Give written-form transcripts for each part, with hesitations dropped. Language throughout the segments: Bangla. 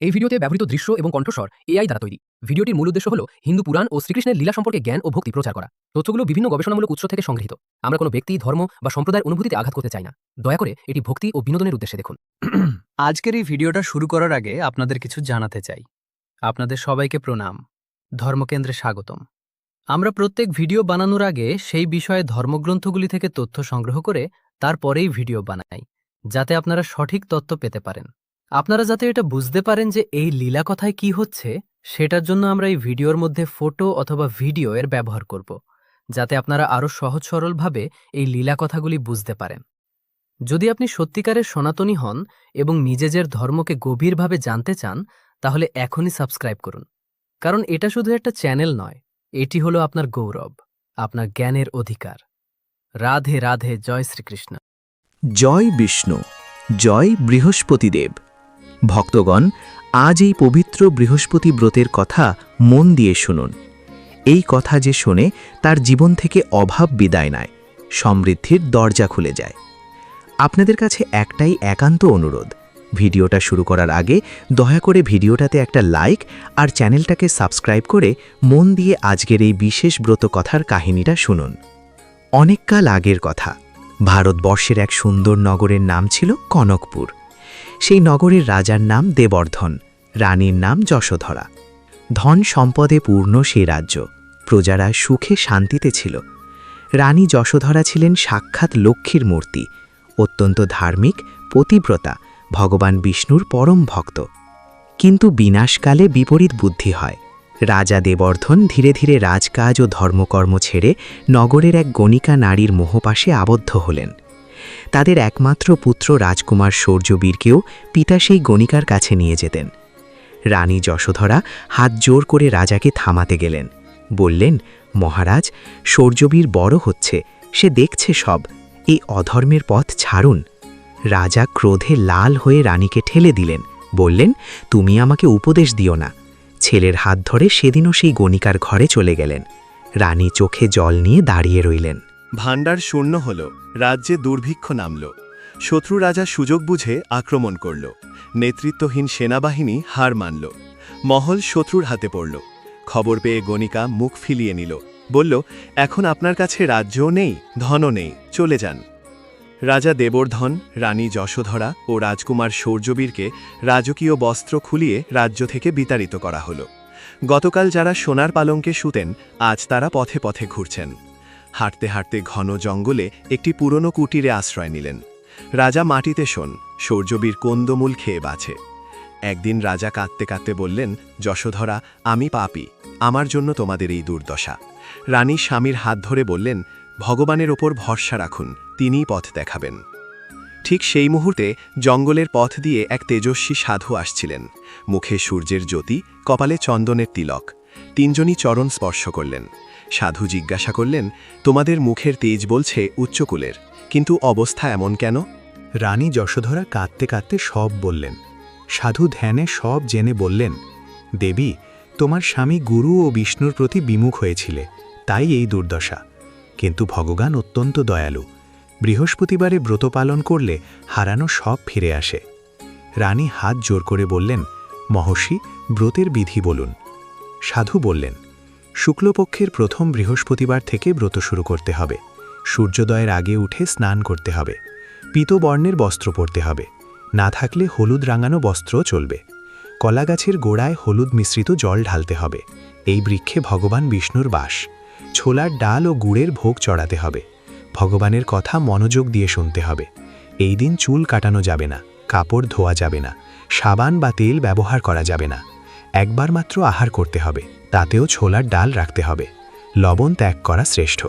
এই ভিডিওতে ব্যবহৃত দৃশ্য এবং কণ্ঠস্বর এআই দ্বারা তৈরি। ভিডিওটির মূল উদ্দেশ্য হল হিন্দু পুরাণ ও শ্রীকৃষ্ণের লীলা সম্পর্কে জ্ঞান ও ভক্তি প্রচার করা। তথ্যগুলো বিভিন্ন গবেষণামূলক উৎস থেকে সংগৃহীত। আমরা কোনো ব্যক্তি, ধর্ম বা সম্প্রদায়ের অনুভূতিতে আঘাত করতে চাই না। দয়া করে এটি ভক্তি ও বিনোদনের উদ্দেশ্যে দেখুন। আজকের এই ভিডিওটা শুরু করার আগে আপনাদের কিছু জানাতে চাই। আপনাদের সবাইকে প্রণাম, ধর্মকেন্দ্রে স্বাগতম। আমরা প্রত্যেক ভিডিও বানানোর আগে সেই বিষয়ে ধর্মগ্রন্থগুলি থেকে তথ্য সংগ্রহ করে তারপরেই ভিডিও বানাই, যাতে আপনারা সঠিক তথ্য পেতে পারেন। আপনারা যাতে এটা বুঝতে পারেন যে এই লীলা কথায় কি হচ্ছে, সেটার জন্য আমরা এই ভিডিওর মধ্যে ফটো অথবা ভিডিও এর ব্যবহার করব, যাতে আপনারা আরও সহজ সরলভাবে এই লীলা কথাগুলি বুঝতে পারেন। যদি আপনি সত্যিকারের সনাতনী হন এবং নিজের ধর্মকে গভীরভাবে জানতে চান, তাহলে এখনই সাবস্ক্রাইব করুন। কারণ এটা শুধু একটা চ্যানেল নয়, এটি হলো আপনার গৌরব, আপনার জ্ঞানের অধিকার। রাধে রাধে, জয় শ্রীকৃষ্ণ। জয় বিষ্ণু, জয় বৃহস্পতিদেব। ভক্তগণ, আজ এই পবিত্র বৃহস্পতি ব্রতের কথা মন দিয়ে শুনুন। এই কথা যে শোনে তার জীবন থেকে অভাব বিদায় নেয়, সমৃদ্ধির দরজা খুলে যায়। আপনাদের কাছে একটাই একান্ত অনুরোধ, ভিডিওটা শুরু করার আগে দয়া করে ভিডিওটাতে একটা লাইক আর চ্যানেলটাকে সাবস্ক্রাইব করে মন দিয়ে আজকের এই বিশেষ ব্রত কথার কাহিনীটা শুনুন। অনেককাল আগের কথা, ভারতবর্ষের এক সুন্দর নগরের নাম ছিল কনকপুর। সেই নগরের রাজার নাম দেবর্ধন, রানীর নাম যশোধরা। ধন সম্পদে পূর্ণ সেই রাজ্য, প্রজারা সুখে শান্তিতে ছিল। রানী যশোধরা ছিলেন সাক্ষাৎ লক্ষ্মীর মূর্তি, অত্যন্ত ধার্মিক, পতিব্রতা, ভগবান বিষ্ণুর পরম ভক্ত। কিন্তু বিনাশকালে বিপরীত বুদ্ধি হয়। রাজা দেবর্ধন ধীরে ধীরে রাজকাজ ও ধর্মকর্ম ছেড়ে নগরের এক গণিকা নারীর মোহপাশে আবদ্ধ হলেন। তাদের একমাত্র পুত্র রাজকুমার সূর্যবীরকেও পিতা সেই গণিকার কাছে নিয়ে যেতেন। রানী যশোধরা হাত জোর করে রাজাকে থামাতে গেলেন, বললেন, মহারাজ, সূর্যবীর বড় হচ্ছে, সে দেখছে সব, এই অধর্মের পথ ছাড়ুন। রাজা ক্রোধে লাল হয়ে রানীকে ঠেলে দিলেন, বললেন, তুমি আমাকে উপদেশ দিও না। ছেলের হাত ধরে সেদিনও সেই গণিকার ঘরে চলে গেলেন। রানী চোখে জল নিয়ে দাঁড়িয়ে রইলেন। ভাণ্ডার শূন্য হল, রাজ্যে দুর্ভিক্ষ নামল। শত্রু রাজা সুযোগ বুঝে আক্রমণ করল। নেতৃত্বহীন সেনাবাহিনী হার মানল। মহল শত্রুর হাতে পড়ল। খবর পেয়ে গণিকা মুখ ফিলিয়ে নিল, বলল, এখন আপনার কাছে রাজ্যও নেই, ধনও নেই, চলে যান। রাজা দেবর্ধন, রানী যশোধরা ও রাজকুমার সূর্যবীরকে রাজকীয় বস্ত্র খুলিয়ে রাজ্য থেকে বিতাড়িত করা হল। গতকাল যারা সোনার পালঙ্কে শুতেন, আজ তারা পথে পথে ঘুরছেন। হাঁটতে হাঁটতে ঘন জঙ্গলে একটি পুরনো কুটিরে আশ্রয় নিলেন। রাজা মাটিতে শোন, সূর্যবীর কন্দমূল খেয়ে বাঁচে। একদিন রাজা কাঁদতে কাঁদতে বললেন, যশোধরা, আমি পাপী, আমার জন্য তোমাদের এই দুর্দশা। রানী স্বামীর হাত ধরে বললেন, ভগবানের ওপর ভরসা রাখুন, তিনিই পথ দেখাবেন। ঠিক সেই মুহূর্তে জঙ্গলের পথ দিয়ে এক তেজস্বী সাধু আসছিলেন। মুখে সূর্যের জ্যোতি, কপালে চন্দনের তিলক। তিনজনই চরণ স্পর্শ করলেন। সাধু জিজ্ঞাসা করলেন, তোমাদের মুখের তেজ বলছে উচ্চকুলের, কিন্তু অবস্থা এমন কেন? রানী যশোধরা কাঁদতে কাঁদতে সব বললেন। সাধু ধ্যানে সব জেনে বললেন, দেবী, তোমার স্বামী গুরু ও বিষ্ণুর প্রতি বিমুখ হয়েছিলে, তাই এই দুর্দশা। কিন্তু ভগবান অত্যন্ত দয়ালু, বৃহস্পতিবারে ব্রত পালন করলে হারানো সব ফিরে আসে। রানী হাত জোর করে বললেন, মহর্ষি, ব্রতের বিধি বলুন। সাধু বললেন, শুক্লপক্ষের প্রথম বৃহস্পতিবার থেকে ব্রত শুরু করতে হবে। সূর্যোদয়ের আগে উঠে স্নান করতে হবে। পীতবর্ণের বস্ত্র পরতে হবে, না থাকলে হলুদ রাঙানো বস্ত্রও চলবে। কলাগাছের গোড়ায় হলুদ মিশ্রিত জল ঢালতে হবে। এই বৃক্ষে ভগবান বিষ্ণুর বাস। ছোলার ডাল ও গুড়ের ভোগ চড়াতে হবে। ভগবানের কথা মনোযোগ দিয়ে শুনতে হবে। এই দিন চুল কাটানো যাবে না, কাপড় ধোয়া যাবে না, সাবান বা তেল ব্যবহার করা যাবে না। একবার মাত্র আহার করতে হবে, তাতেও ছোলার ডাল রাখতে হবে। লবণ ত্যাগ করা শ্রেষ্ঠ।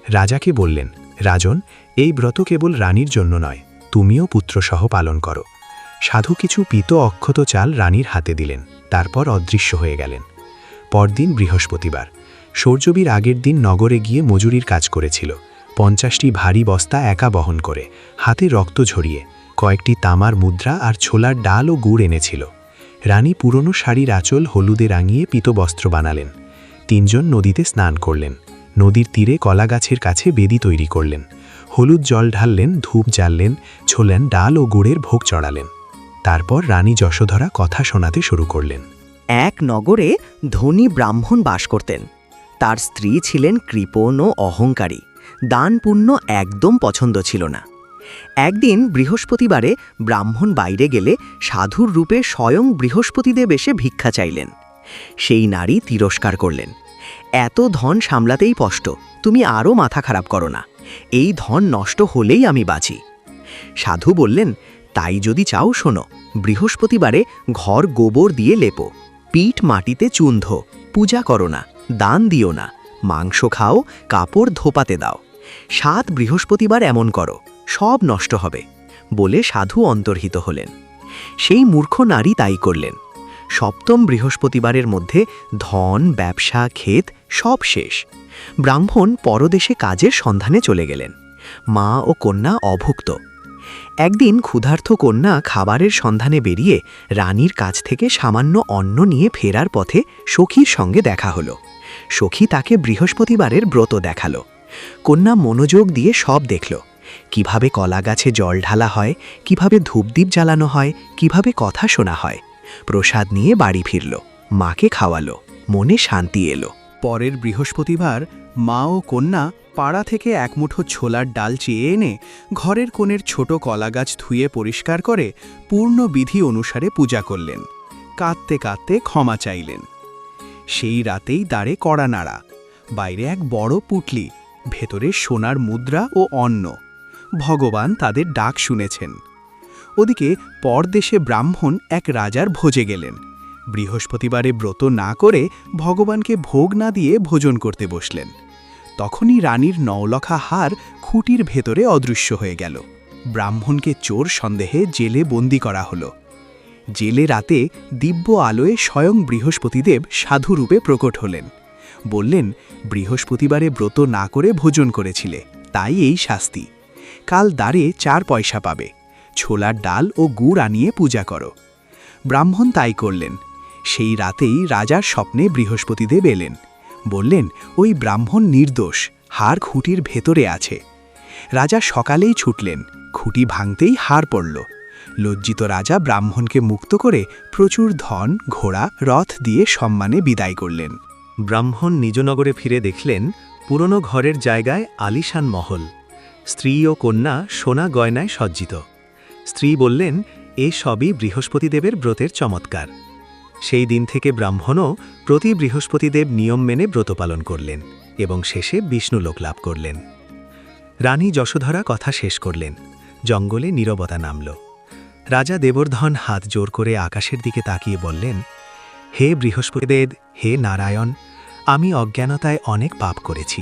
রাজাকে বললেন, রাজন, এই ব্রত কেবল রানীর জন্য নয়, তুমিও পুত্রসহ পালন করো। সাধু কিছু পীত অক্ষত চাল রানীর হাতে দিলেন, তারপর অদৃশ্য হয়ে গেলেন। পরদিন বৃহস্পতিবার। সূর্যবীর আগের দিন নগরে গিয়ে মজুরির কাজ করেছিল। 50টি ভারী বস্তা একা বহন করে, হাতে রক্ত ঝরিয়ে, কয়েকটি তামার মুদ্রা আর ছোলার ডাল ও গুড় এনেছিল। রানী পুরনো শাড়ির আঁচল হলুদে রাঙিয়ে পীতবস্ত্র বানালেন। তিনজন নদীতে স্নান করলেন। নদীর তীরে কলাগাছের কাছে বেদি তৈরি করলেন। হলুদ জল ঢাললেন, ধূপ জ্বাললেন, ছোলেন ডাল ও গুড়ের ভোগ চড়ালেন। তারপর রানী যশোধরা কথা শোনাতে শুরু করলেন। এক নগরে ধনী ব্রাহ্মণ বাস করতেন। তার স্ত্রী ছিলেন কৃপণ ও অহংকারী, দান পুণ্য একদম পছন্দ ছিল না। একদিন বৃহস্পতিবারে ব্রাহ্মণ বাইরে গেলে সাধুর রূপে স্বয়ং বৃহস্পতিদেব এসে ভিক্ষা চাইলেন। সেই নারী তিরস্কার করলেন, এত ধন সামলাতেই কষ্ট, তুমি আরও মাথা খারাপ করো না, এই ধন নষ্ট হলেই আমি বাঁচি। সাধু বললেন, তাই যদি চাও শোনো, বৃহস্পতিবারে ঘর গোবর দিয়ে লেপো, পিঠ মাটিতে চুন ধো, পূজা করো না, দান দিও না, মাংস খাও, কাপড় ধোপাতে দাও, 7 বৃহস্পতিবার এমন করো, সব নষ্ট হবে। বলে সাধু অন্তর্হিত হলেন। সেই মূর্খ নারী তাই করলেন। 7ম বৃহস্পতিবারের মধ্যে ধন, ব্যবসা, ক্ষেত সব শেষ। ব্রাহ্মণ পরদেশে কাজের সন্ধানে চলে গেলেন। মা ও কন্যা অভুক্ত। একদিন ক্ষুধার্ত কন্যা খাবারের সন্ধানে বেরিয়ে রানীর কাছ থেকে সামান্য অন্ন নিয়ে ফেরার পথে সখীর সঙ্গে দেখা হলো। সখী তাকে বৃহস্পতিবারের ব্রত দেখালো। কন্যা মনোযোগ দিয়ে সব দেখল, কিভাবে কলা গাছে জল ঢালা হয়, কিভাবে ধূপদীপ জ্বালানো হয়, কিভাবে কথা শোনা হয়। প্রসাদ নিয়ে বাড়ি ফিরল, মাকে খাওয়ালো, মনে শান্তি এলো। পরের বৃহস্পতিবার মা ও কন্যা পাড়া থেকে এক মুঠো ছোলার ডাল চেয়ে এনে ঘরের কোণের ছোট কলাগাছ ধুয়ে পরিষ্কার করে পূর্ণ বিধি অনুসারে পূজা করলেন। কাঁদতে কাঁদতে ক্ষমা চাইলেন। সেই রাতেই দ্বারে কড়া নাড়া, বাইরে এক বড় পুটলি, ভেতরে সোনার মুদ্রা ও অন্ন। ভগবান তাদের ডাক শুনেছেন। ওদিকে পরদেশে ব্রাহ্মণ এক রাজার ভোজে গেলেন। বৃহস্পতিবারে ব্রত না করে ভগবানকে ভোগ না দিয়ে ভোজন করতে বসলেন। তখনই রানীর 9 লখা হার খুঁটির ভেতরে অদৃশ্য হয়ে গেল। ব্রাহ্মণকে চোর সন্দেহে জেলে বন্দি করা হলো। জেলে রাতে দিব্য আলোয় স্বয়ং বৃহস্পতিদেব সাধুরূপে প্রকট হলেন। বললেন, বৃহস্পতিবারে ব্রত না করে ভোজন করেছিলে, তাই এই শাস্তি। কাল দ্বারে 4 পয়সা পাবে, ছোলার ডাল ও গুড় আনিয়ে পূজা করো। ব্রাহ্মণ তাই করলেন। সেই রাতেই রাজার স্বপ্নে বৃহস্পতিদেব এলেন। বললেন, ওই ব্রাহ্মণ নির্দোষ, হার খুঁটির ভেতরে আছে। রাজা সকালেই ছুটলেন, খুঁটি ভাঙতেই হার পড়ল। লজ্জিত রাজা ব্রাহ্মণকে মুক্ত করে প্রচুর ধন, ঘোড়া, রথ দিয়ে সম্মানে বিদায় করলেন। ব্রাহ্মণ নিজ নগরে ফিরে দেখলেন পুরনো ঘরের জায়গায় আলিশান মহল, স্ত্রী ও কন্যা সোনা গয়নায় সজ্জিত। স্ত্রী বললেন, এ সবই বৃহস্পতিদেবের ব্রতের চমৎকার। সেই দিন থেকে ব্রাহ্মণও প্রতি বৃহস্পতিদেব নিয়ম মেনে ব্রত পালন করলেন এবং শেষে বিষ্ণুলোক লাভ করলেন। রানী যশোধরা কথা শেষ করলেন। জঙ্গলে নীরবতা নামল। রাজা দেবর্ধন হাত জোর করে আকাশের দিকে তাকিয়ে বললেন, হে বৃহস্পতিদেব, হে নারায়ণ, আমি অজ্ঞানতায় অনেক পাপ করেছি।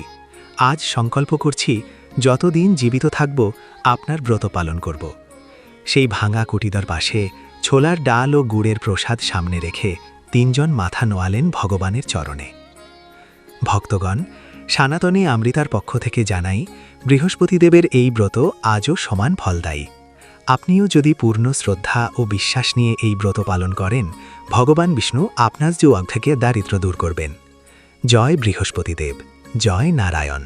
আজ সংকল্প করছি, যতদিন জীবিত থাকব আপনার ব্রত পালন করব। সেই ভাঙা কুটিদার পাশে ছোলার ডাল ও গুড়ের প্রসাদ সামনে রেখে 3 জন মাথা নোয়ালেন ভগবানের চরণে। ভক্তগণ, সনাতনী অমৃতার পক্ষ থেকে জানাই, বৃহস্পতিদেবের এই ব্রত আজও সমান ফলদায়ী। আপনিও যদি পূর্ণ শ্রদ্ধা ও বিশ্বাস নিয়ে এই ব্রত পালন করেন, ভগবান বিষ্ণু আপনার জীবন থেকে দারিদ্র্য দূর করবেন। জয় বৃহস্পতিদেব, জয় নারায়ণ।